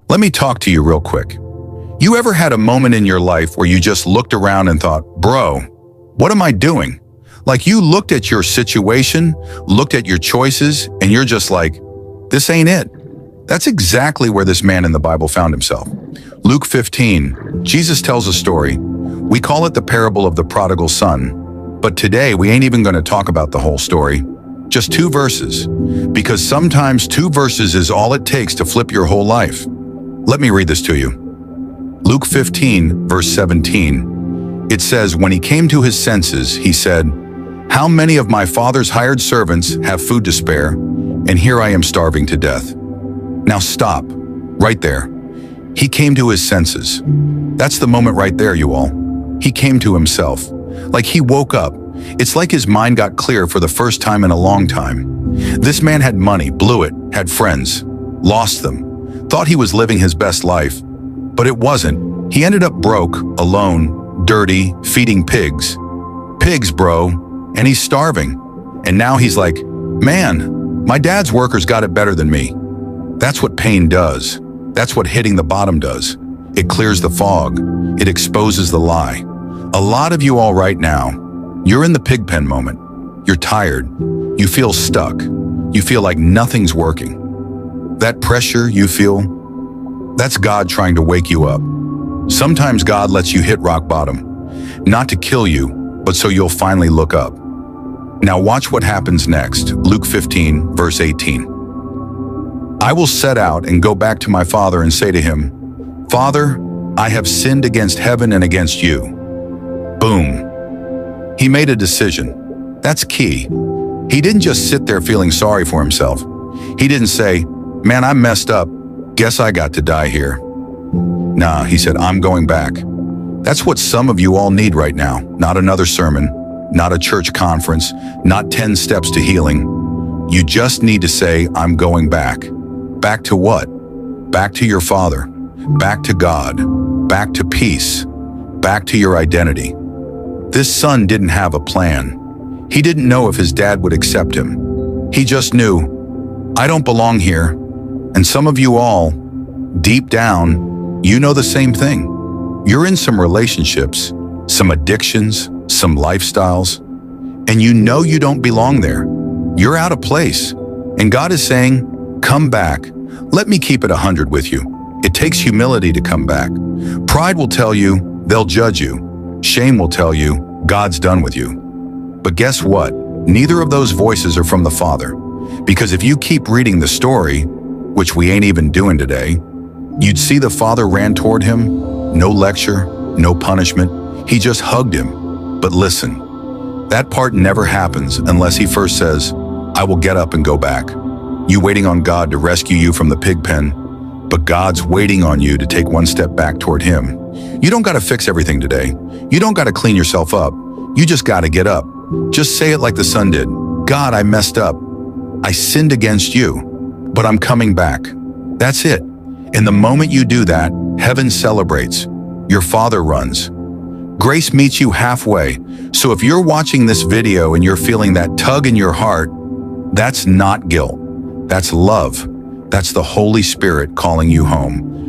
Let me talk to you real quick. You ever had a moment in your life where you just looked around and thought, bro, what am I doing? Like you looked at your situation, looked at your choices, and you're just like, this ain't it. That's exactly where this man in the Bible found himself. Luke 15, Jesus tells a story. We call it the parable of the prodigal son. But today, we ain't even going to talk about the whole story. Just 2 verses. Because sometimes 2 verses is all it takes to flip your whole life. Let me read this to you. Luke 15, verse 17. It says, when he came to his senses, he said, how many of my father's hired servants have food to spare, and here I am starving to death? Now stop, right there. He came to his senses. That's the moment right there, you all. He came to himself. Like he woke up. It's like his mind got clear for the first time in a long time. This man had money, blew it, had friends, lost them, thought he was living his best life. But it wasn't. He ended up broke, alone, dirty, feeding pigs. Pigs, bro. And he's starving. And now he's like, man, my dad's workers got it better than me. That's what pain does. That's what hitting the bottom does. It clears the fog. It exposes the lie. A lot of you all right now, you're in the pig pen moment. You're tired. You feel stuck. You feel like nothing's working. That pressure you feel, that's God trying to wake you up. Sometimes God lets you hit rock bottom, not to kill you, but so you'll finally look up. Now watch what happens next. Luke 15, verse 18. I will set out and go back to my father and say to him, Father, I have sinned against heaven and against you. Boom. He made a decision. That's key. He didn't just sit there feeling sorry for himself. He didn't say, man, I messed up. Guess I got to die here. Nah, he said, I'm going back. That's what some of you all need right now. Not another sermon, not a church conference, not 10 steps to healing. You just need to say, I'm going back. Back to what? Back to your Father. Back to God. Back to peace. Back to your identity. This son didn't have a plan. He didn't know if his dad would accept him. He just knew, I don't belong here. And some of you all, deep down, you know the same thing. You're in some relationships, some addictions, some lifestyles, and you know you don't belong there. You're out of place. And God is saying, come back. Let me keep it 100 with you. It takes humility to come back. Pride will tell you, they'll judge you. Shame will tell you, God's done with you. But guess what? Neither of those voices are from the Father. Because if you keep reading the story, which we ain't even doing today, you'd see the Father ran toward him. No lecture, no punishment. He just hugged him. But listen, that part never happens unless he first says, I will get up and go back. You waiting on God to rescue you from the pig pen, but God's waiting on you to take one step back toward him. You don't got to fix everything today. You don't got to clean yourself up. You just got to get up. Just say it like the son did. God, I messed up. I sinned against you, but I'm coming back. That's it. And the moment you do that, heaven celebrates. Your Father runs. Grace meets you halfway. So if you're watching this video and you're feeling that tug in your heart, that's not guilt. That's love. That's the Holy Spirit calling you home.